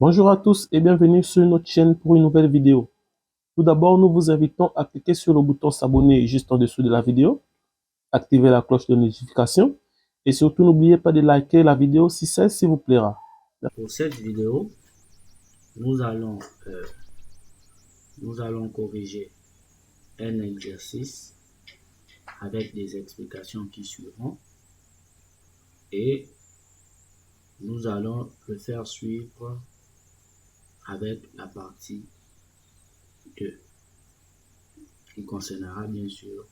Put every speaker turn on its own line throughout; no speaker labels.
Bonjour à tous et bienvenue sur notre chaîne pour une nouvelle vidéo. Tout d'abord, nous vous invitons à cliquer sur le bouton s'abonner juste en dessous de la vidéo, activer la cloche de notification et surtout n'oubliez pas de liker la vidéo si celle-ci vous plaira.
Pour cette vidéo, nous allons corriger un exercice avec des explications qui suivront et nous allons le faire suivre avec la partie 2 qui concernera bien sûr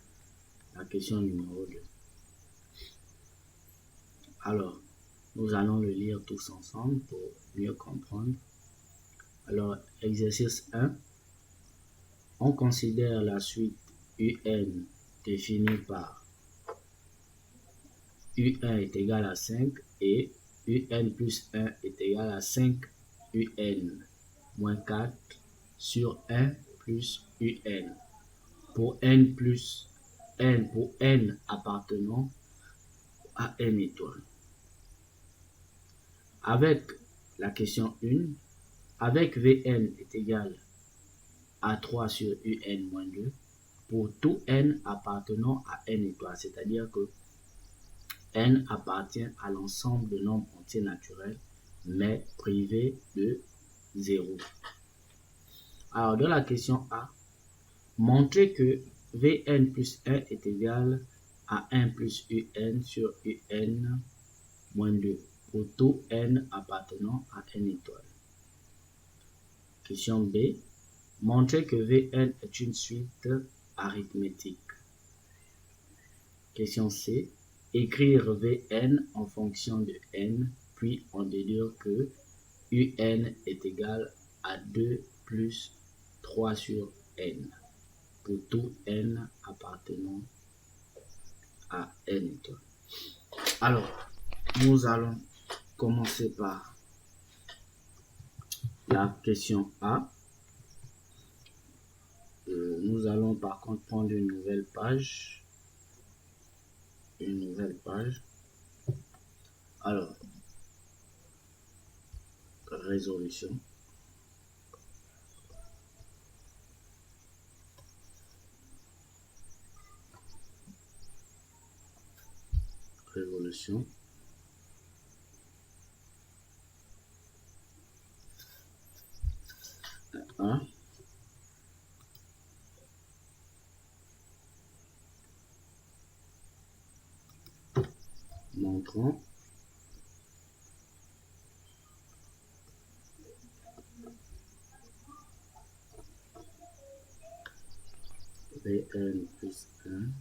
la question numéro 2. Alors, nous allons le lire tous ensemble pour mieux comprendre. Alors, exercice 1, on considère la suite UN définie par UN est égal à 5 et UN plus 1 est égal à 5 UN moins 4 sur 1 plus UN pour n plus n pour n appartenant à n étoiles. Avec la question 1, avec Vn est égal à 3 sur Un moins 2 pour tout n appartenant à n étoiles, c'est-à-dire que n appartient à l'ensemble de nombres entiers naturels, mais privé de 0. Alors, dans la question A, montrez que Vn plus 1 est égal à 1 plus Un sur Un moins 2 pour tout n appartenant à n étoiles. Question B, montrez que Vn est une suite arithmétique. Question C, écrire Vn en fonction de n, puis en déduire que Un est égal à 2 plus 3 sur n pour tout n appartenant à n étoiles. Alors, nous allons commencer par la question A. Nous allons par contre prendre une nouvelle page. Alors, résolution. Révolution. Montrant Vn plus 1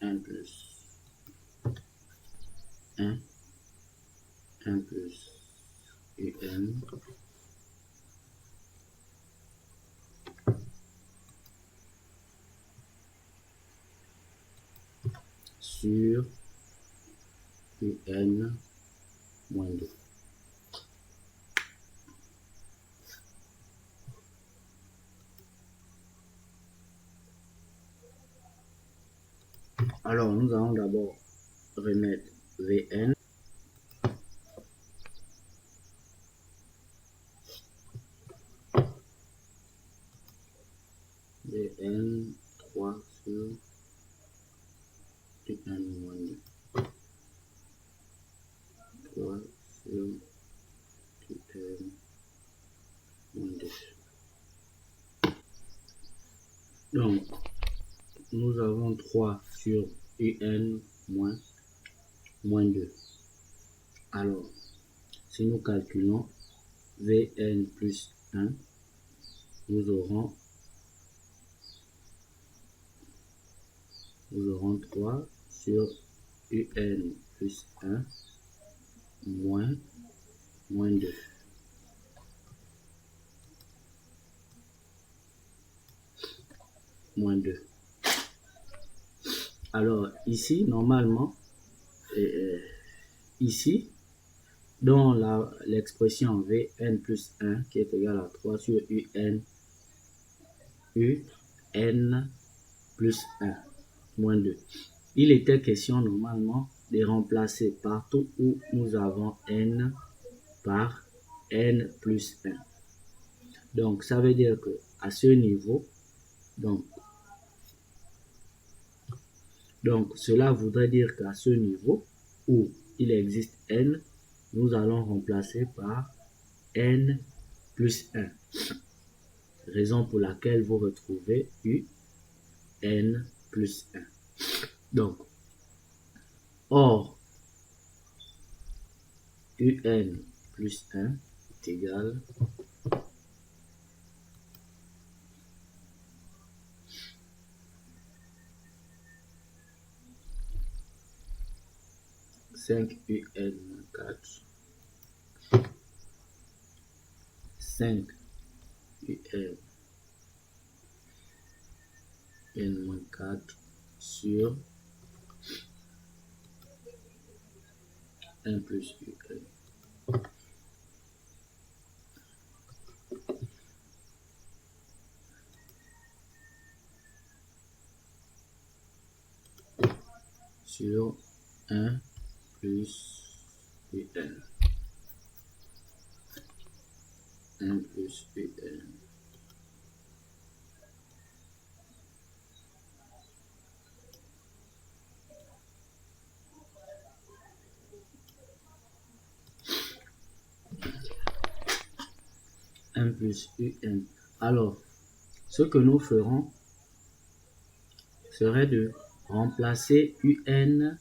1 plus 1 plus Un sur Un moins 2. Alors, nous allons d'abord remettre Vn. Vn 3 sur Un moins 2. 3 sur Un moins 2. Donc, nous avons 3 sur Un moins 2. Alors, si nous calculons Vn plus 1, nous aurons 3 sur Un plus 1 moins 2. Moins 2. Alors, ici, normalement, ici, dans l'expression Vn plus 1 qui est égal à 3 sur Un plus 1. moins 2. Il était question normalement de remplacer partout où nous avons n par n plus 1. Donc, ça veut dire que à ce niveau, donc cela voudrait dire qu'à ce niveau où il existe n, nous allons remplacer par n plus 1. Raison pour laquelle vous retrouvez un plus 1. Donc, or, un plus 1 est égal à 5 un moins 4, 5 un moins 4 sur 1 plus un. Sur 1 plus un. 1 plus un. Plus un. Alors, ce que nous ferons serait de remplacer un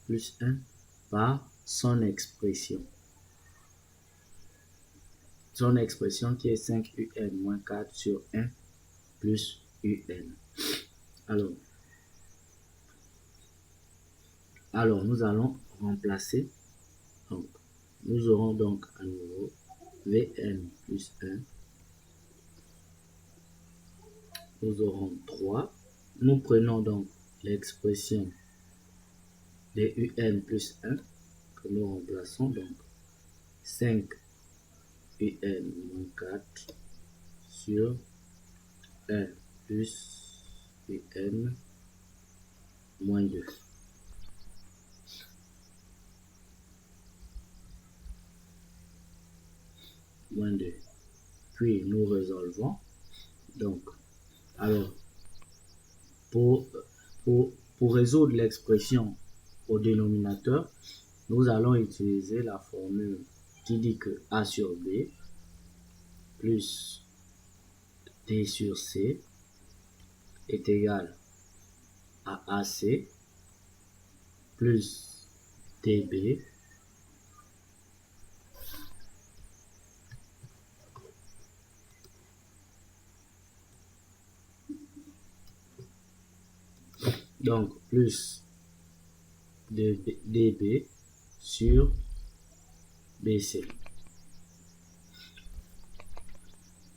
plus 1 par son expression. Son expression qui est 5 un moins 4 sur 1 plus un. Alors nous allons remplacer. Donc, nous aurons donc à nouveau Vn plus 1. Nous aurons 3. Nous prenons donc l'expression de un plus 1 que nous remplaçons. Donc 5 un moins 4 sur 1 plus un moins 2. Moins 2. Puis nous résolvons. Donc, alors, pour résoudre l'expression au dénominateur, nous allons utiliser la formule qui dit que A sur B plus D sur C est égal à AC plus DB donc plus DB sur BC.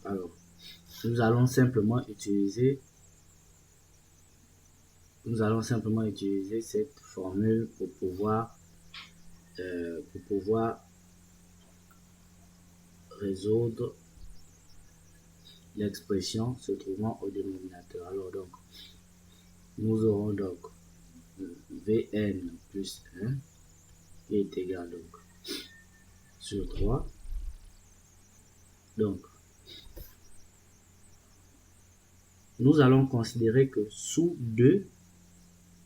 Alors, nous allons simplement utiliser cette formule pour pouvoir résoudre l'expression se trouvant au dénominateur. Alors donc, nous aurons donc Vn plus 1 qui est égal donc sur 3. Donc, nous allons considérer que sous 2,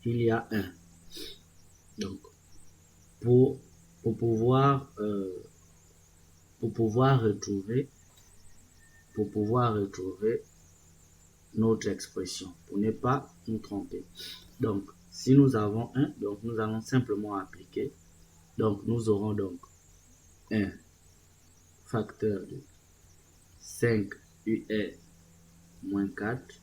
il y a 1. Donc, pour pouvoir retrouver notre expression, pour ne pas nous tromper. Donc, si nous avons 1, donc nous allons simplement appliquer. Donc, nous aurons donc 1 facteur de 5 un moins 4.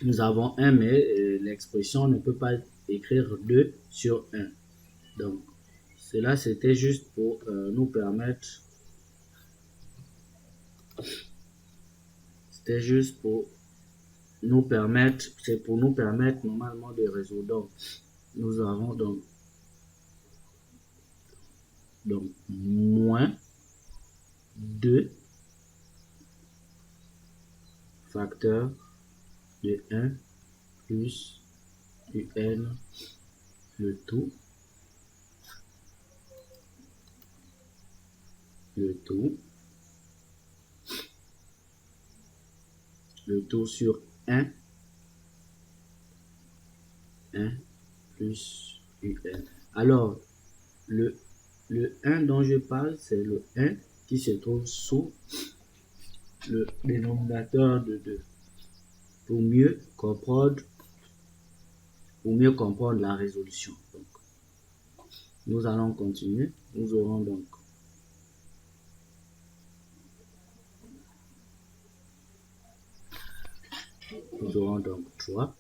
Nous avons 1, mais l'expression ne peut pas écrire 2 sur 1. Donc, cela, c'était juste pour nous permettre... c'est pour nous permettre normalement de résoudre. Donc, nous avons donc moins 2 facteur de 1 plus un le tout sur 1 plus un. Alors, le 1 dont je parle, c'est le 1 qui se trouve sous le dénominateur de 2. Pour mieux comprendre la résolution. Donc, nous allons continuer. Nous aurons donc 3,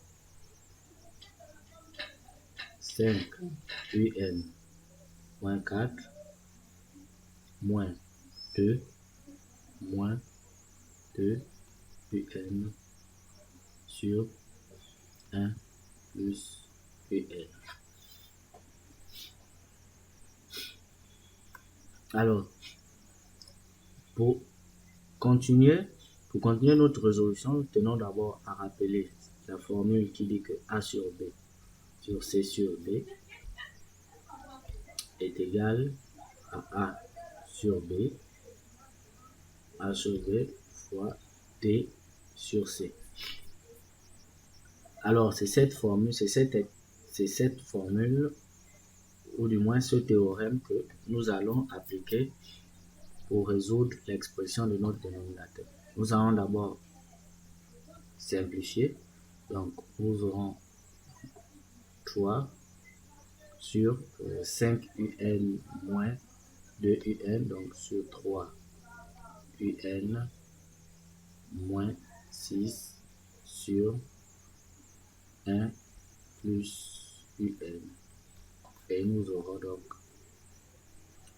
5 un moins 4 moins 2 un sur 1 plus un. Alors, pour continuer notre résolution, nous tenons d'abord à rappeler la formule qui dit que A sur B sur C sur D est égal à A sur B fois D sur C. Alors, c'est cette formule, ou du moins ce théorème que nous allons appliquer pour résoudre l'expression de notre dénominateur. Nous allons d'abord simplifier. Donc, nous aurons 3 sur 5un moins 2un, donc sur 3un moins 6 sur 1 plus un. Et nous aurons donc,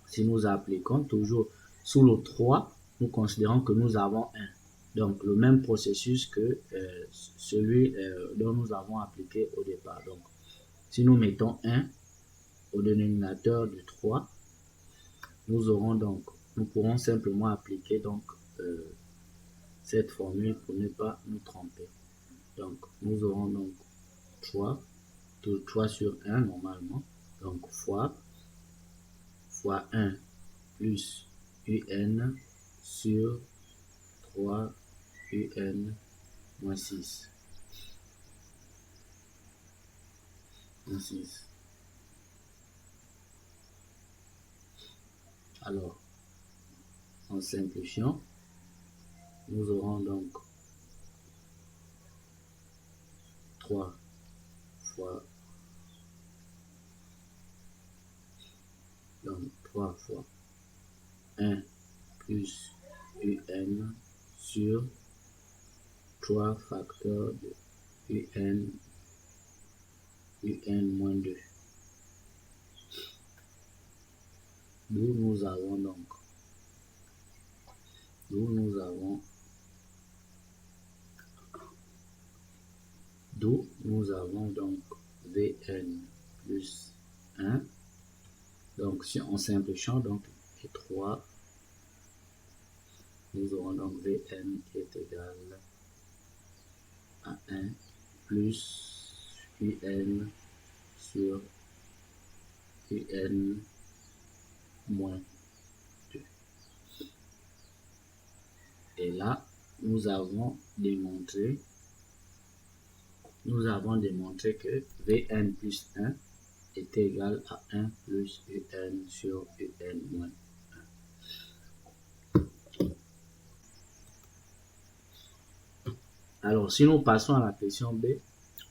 si nous appliquons toujours sous le 3, nous considérons que nous avons 1. Donc, le même processus que celui dont nous avons appliqué au départ. Donc, si nous mettons 1 au dénominateur de 3, nous pourrons simplement appliquer donc cette formule pour ne pas nous tromper. Donc, nous aurons donc 3 sur 1 normalement, donc fois 1 plus un sur 3 un moins 6. Alors, en simplifiant, nous aurons donc 3 fois 1 plus un sur 3 facteurs de un moins 2. D'où nous avons donc Vn plus 1. Donc, si on simplifiant, donc, et 3, nous aurons donc Vn qui est égal à 1 plus un sur un moins 2. Et là, nous avons démontré que Vn plus 1 est égal à 1 plus un sur un moins 1. Alors, si nous passons à la question B,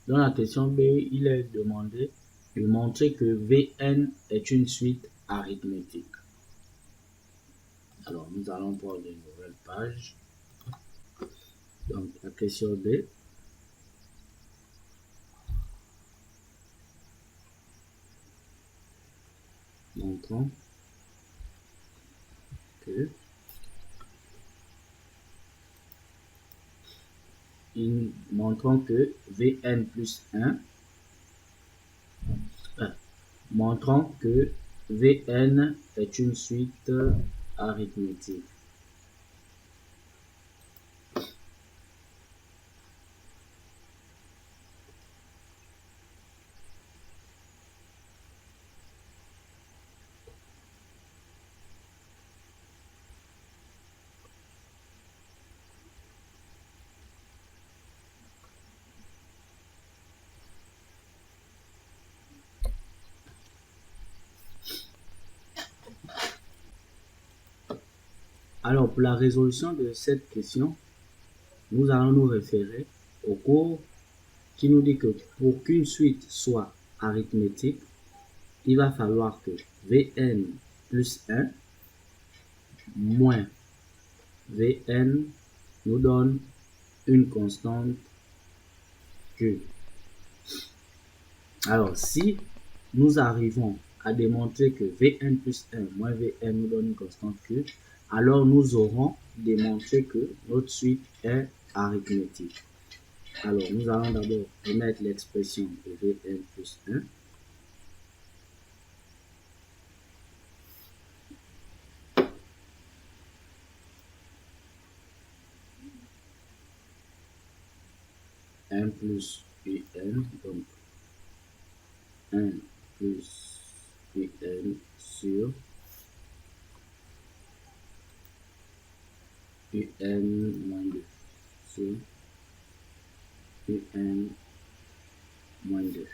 dans la question B, il est demandé de montrer que Vn est une suite arithmétique. Alors, nous allons prendre une nouvelle page. Donc, la question B. Montrons que Vn plus 1 montrant que Vn est une suite arithmétique. Alors, pour la résolution de cette question, nous allons nous référer au cours qui nous dit que pour qu'une suite soit arithmétique, il va falloir que Vn plus 1 moins Vn nous donne une constante Q. Alors, si nous arrivons à démontrer que Vn plus 1 moins Vn nous donne une constante Q, alors nous aurons démontré que notre suite est arithmétique. Alors, nous allons d'abord émettre l'expression de Vn plus 1. Un plus un, donc 1 plus un sur un moins 2 sur un moins 2.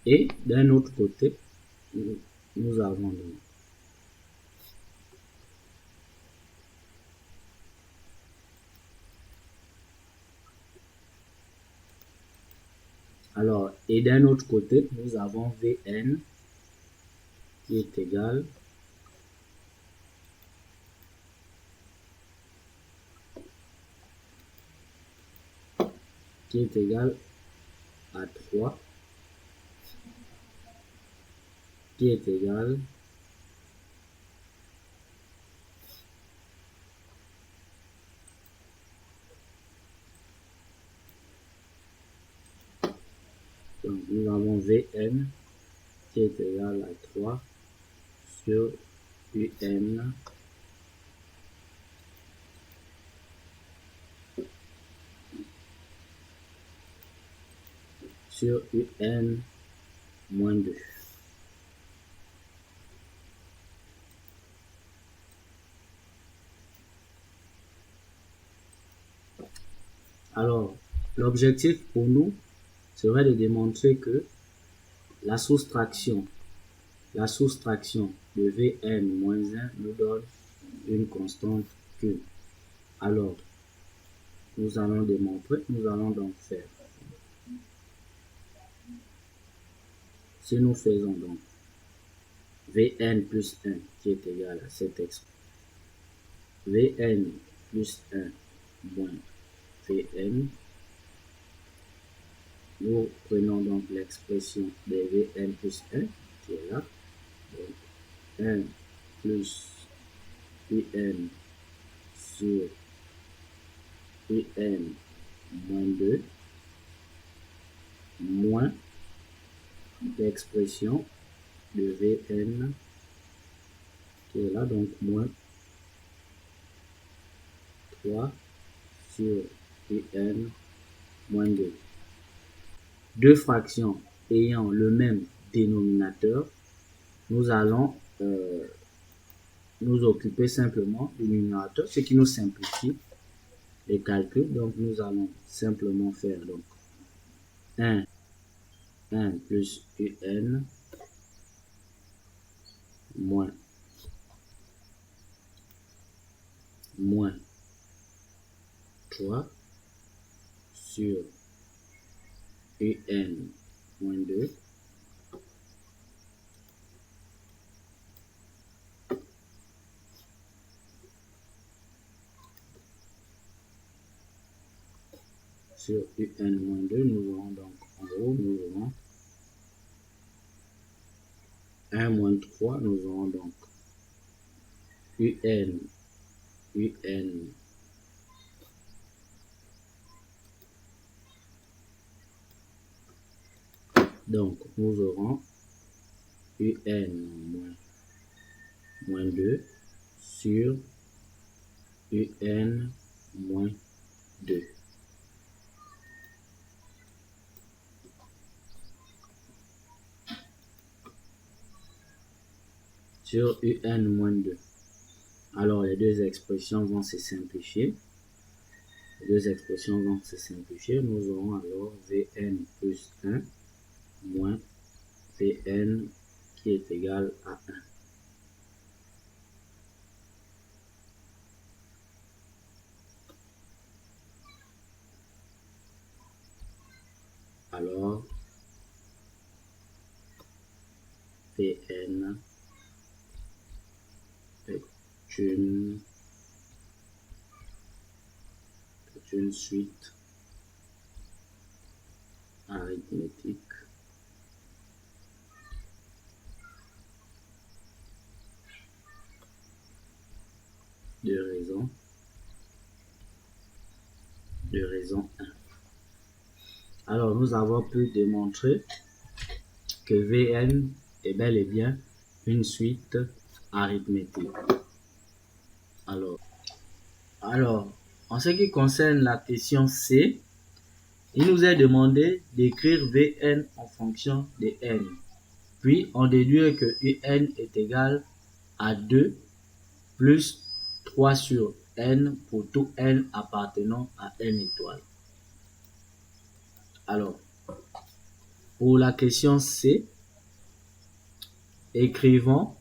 Et d'un autre côté, nous avons donc alors, et d'un autre côté, nous avons Vn qui est égal à 3, qui est égal donc nous avons Vn qui est égal à 3 sur un sur un moins 2. Alors, l'objectif pour nous serait de démontrer que la soustraction de Vn moins 1 nous donne une constante Q. Alors, nous allons donc faire. Si nous faisons donc Vn plus 1 qui est égal à cette expression, Vn plus 1 moins Vn, nous prenons donc l'expression de Vn plus 1 qui est là, donc 1 plus Un sur Un moins 2 moins l'expression de Vn qui est là, donc moins 3 sur Un moins 2. Deux fractions ayant le même dénominateur, nous allons nous occuper simplement du numérateur, ce qui nous simplifie les calculs. Donc nous allons simplement faire donc 1 plus Un moins 3 sur Un moins 2 sur Un moins 2, nous aurons donc en haut, nous aurons 1 moins 3, nous aurons donc Un donc nous aurons moins 2 sur Un moins 2. Sur Un moins 2. Alors les deux expressions vont se simplifier. Les deux expressions vont se simplifier. Nous aurons alors Vn plus 1 moins Vn qui est égal à 1. Alors, Vn est une suite arithmétique de raison 1. Alors, nous avons pu démontrer que Vn est bel et bien une suite arithmétique. Alors, en ce qui concerne la question C, il nous est demandé d'écrire Vn en fonction de n. Puis, on déduit que Un est égal à 2 plus 3 sur n pour tout n appartenant à n étoile. Alors, pour la question C, écrivons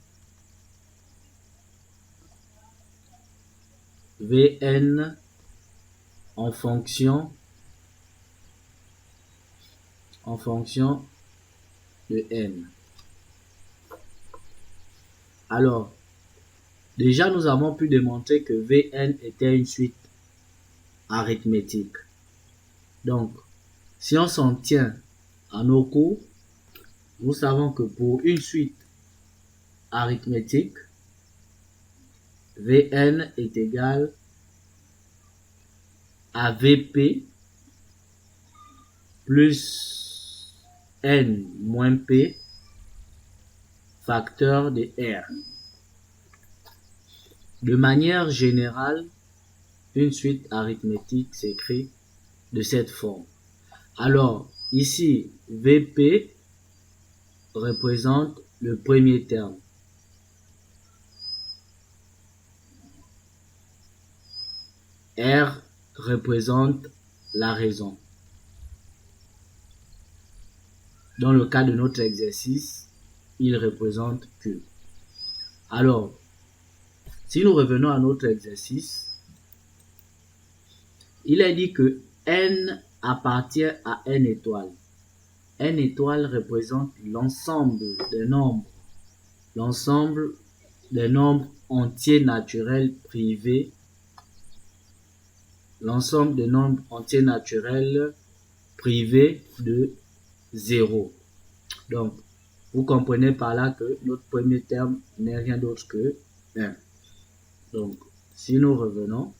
Vn en fonction de n. Alors, déjà nous avons pu démontrer que Vn était une suite arithmétique. Donc, si on s'en tient à nos cours, nous savons que pour une suite arithmétique, Vn est égal à Vp plus n moins p facteur de R. De manière générale, une suite arithmétique s'écrit de cette forme. Alors, ici, Vp représente le premier terme. R représente la raison. Dans le cas de notre exercice, il représente Q. Alors, si nous revenons à notre exercice, il est dit que n appartient à n étoile. N étoile représente l'ensemble des nombres entiers naturels privés, de 0. Donc, vous comprenez par là que notre premier terme n'est rien d'autre que 1. Donc, si nous revenons,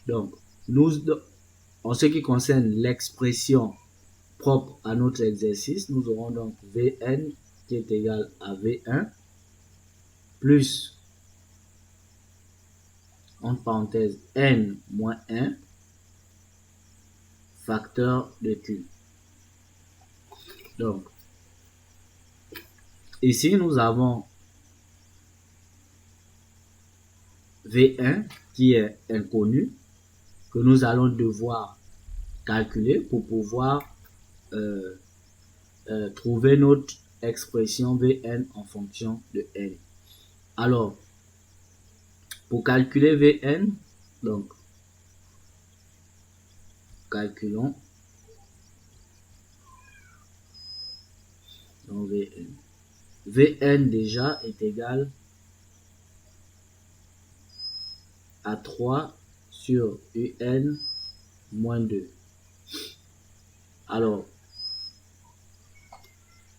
donc, en ce qui concerne l'expression propre à notre exercice, nous aurons donc Vn qui est égal à V1 plus, entre parenthèses, n moins 1 facteur de Q. Donc, ici, nous avons V1 qui est inconnu, que nous allons devoir calculer pour pouvoir trouver notre expression Vn en fonction de n. Alors, pour calculer Vn, donc, calculons donc Vn. Vn déjà est égal à 3 sur Un moins 2. Alors,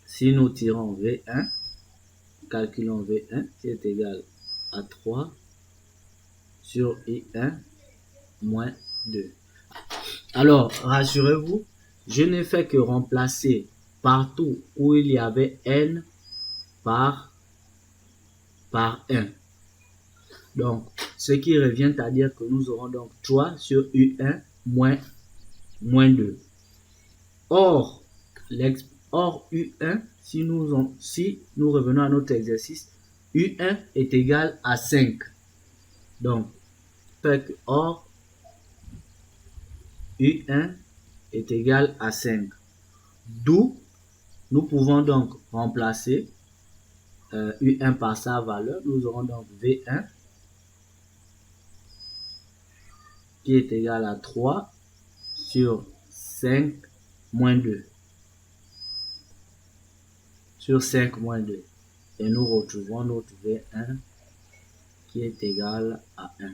si nous tirons V1, calculons V1 qui est égal à 3 sur I1 moins 2. Alors, rassurez-vous, je n'ai fait que remplacer partout où il y avait n par 1. Donc, ce qui revient à dire que nous aurons donc 3 sur U1 moins 2. Or, U1, si nous revenons à notre exercice, U1 est égal à 5. Donc, or U1 est égal à 5. D'où nous pouvons donc remplacer U1 par sa valeur. Nous aurons donc V1 qui est égal à 3 sur 5 moins 2. Sur 5 moins 2. Et nous retrouvons notre V1 qui est égal à 1.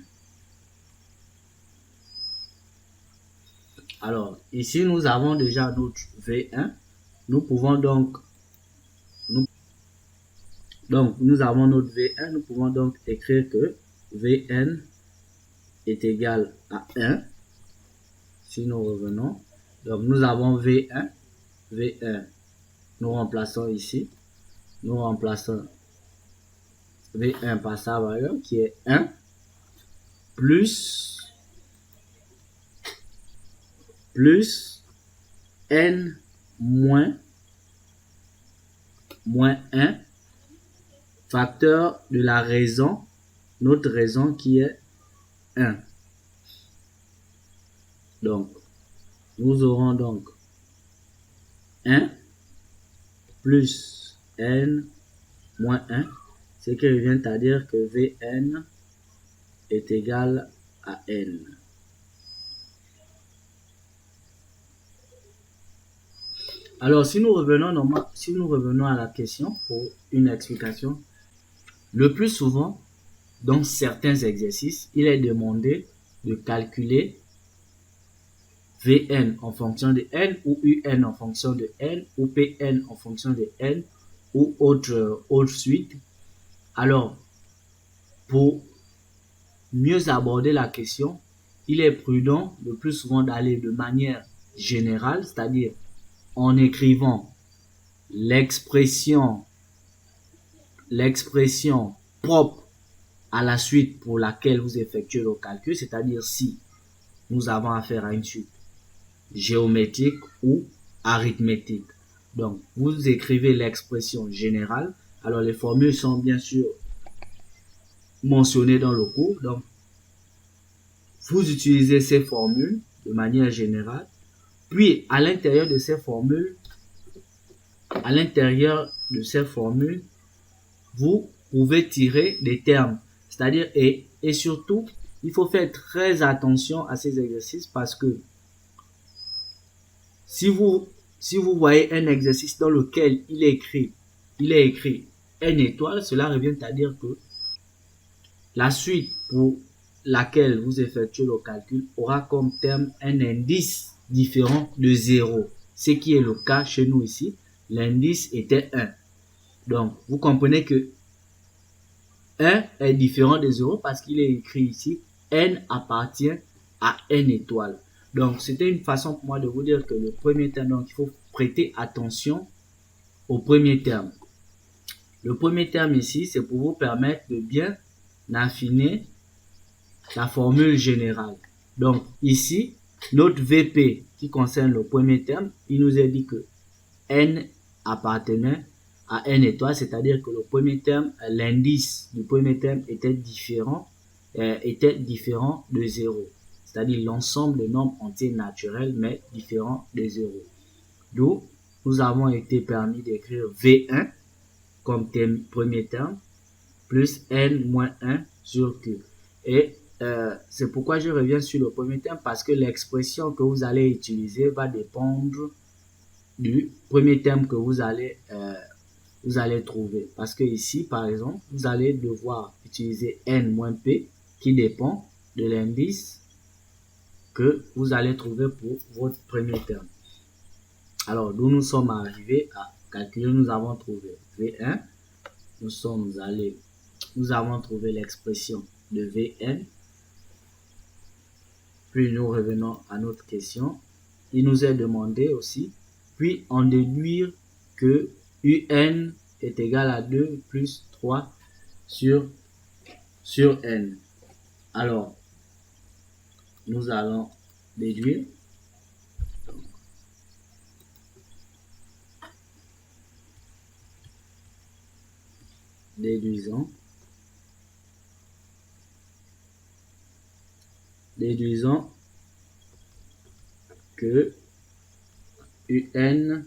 Alors, ici, nous avons déjà notre V1. Nous pouvons donc, nous avons notre V1. Nous pouvons donc écrire que Vn est égal à 1. Si nous revenons, donc nous avons V1. V1, nous remplaçons ici. Nous remplaçons V1 par sa valeur qui est 1 plus n moins 1 facteur de la raison, notre raison qui est 1. Donc, nous aurons donc 1 plus n moins 1, ce qui revient à dire que Vn est égal à n. Alors, si nous revenons à la question pour une explication, le plus souvent, dans certains exercices, il est demandé de calculer Vn en fonction de n ou Un en fonction de n ou Pn en fonction de n ou autre suite. Alors, pour mieux aborder la question, il est prudent le plus souvent d'aller de manière générale, c'est-à-dire en écrivant l'expression propre à la suite pour laquelle vous effectuez le calcul, c'est-à-dire si nous avons affaire à une suite géométrique ou arithmétique. Donc, vous écrivez l'expression générale. Alors, les formules sont bien sûr mentionnées dans le cours. Donc, vous utilisez ces formules de manière générale. Puis, à l'intérieur de ces formules, vous pouvez tirer des termes. C'est-à-dire, et surtout, il faut faire très attention à ces exercices parce que si vous voyez un exercice dans lequel il est écrit n étoile, cela revient à dire que la suite pour laquelle vous effectuez le calcul aura comme terme un indice différent de 0. Ce qui est le cas chez nous ici, l'indice était 1. Donc, vous comprenez que 1 est différent de 0 parce qu'il est écrit ici, n appartient à n étoile. Donc, c'était une façon pour moi de vous dire que le premier terme, donc il faut prêter attention au premier terme. Le premier terme ici, c'est pour vous permettre de bien affiner la formule générale. Donc, ici, notre VP qui concerne le premier terme, il nous est dit que n appartenait à n étoile, c'est-à-dire que le premier terme, l'indice du premier terme était différent de 0. C'est-à-dire l'ensemble des nombres entiers naturels, mais différents de 0. D'où nous avons été permis d'écrire V1 comme premier terme, plus n moins 1 sur Q. Et c'est pourquoi je reviens sur le premier terme, parce que l'expression que vous allez utiliser va dépendre du premier terme que vous allez trouver. Parce que ici, par exemple, vous allez devoir utiliser n moins p qui dépend de l'indice que vous allez trouver pour votre premier terme. Alors, d'où nous sommes arrivés à calculer, nous avons trouvé V1, nous avons trouvé l'expression de Vn, puis nous revenons à notre question. Il nous est demandé aussi, puis en déduire que Un est égal à 2 plus 3 sur n. Alors, nous allons déduire. Déduisons que UN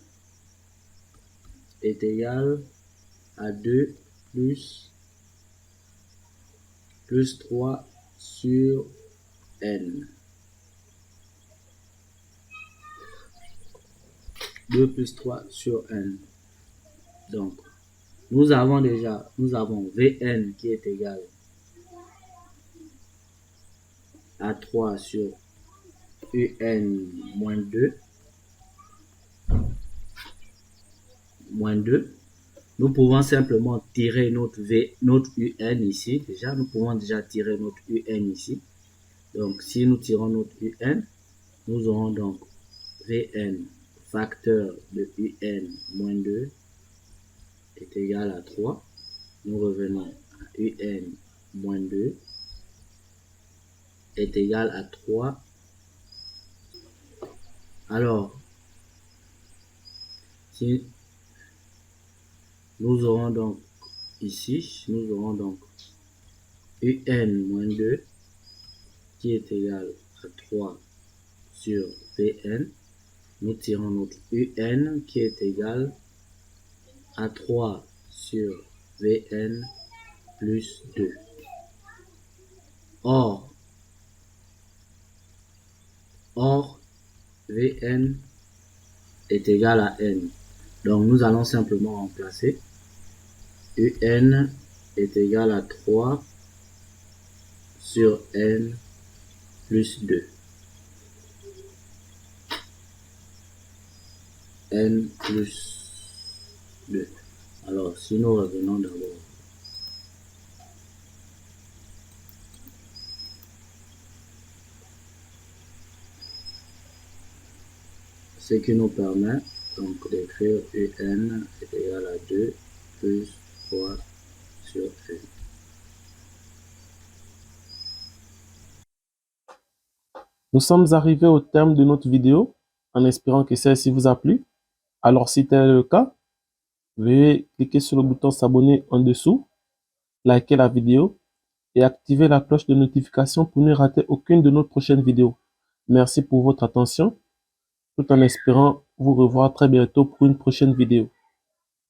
est égal à 2 plus 3 sur N. 2 plus 3 sur N. Donc, nous avons Vn qui est égal à 3 sur UN moins 2. Nous pouvons simplement tirer notre UN ici. Déjà, nous pouvons déjà tirer notre UN ici. Donc, si nous tirons notre UN, nous aurons donc Vn facteur de UN moins 2 est égal à 3. Nous revenons à UN moins 2 est égal à 3. Alors, si nous aurons donc ici, nous aurons donc UN moins 2 qui est égal à 3 sur Vn. Nous tirons notre UN qui est égal à 3 sur Vn plus 2. Or, Vn est égal à N. Donc, nous allons simplement remplacer. UN est égal à 3 sur N plus 2. N plus 2. Alors, si nous revenons d'abord ce qui nous permet donc d'écrire UN est égal à 2 plus 3 sur N.
Nous sommes arrivés au terme de notre vidéo, en espérant que celle-ci vous a plu. Alors, si tel est le cas, veuillez cliquer sur le bouton s'abonner en dessous, liker la vidéo et activer la cloche de notification pour ne rater aucune de nos prochaines vidéos. Merci pour votre attention, tout en espérant vous revoir très bientôt pour une prochaine vidéo.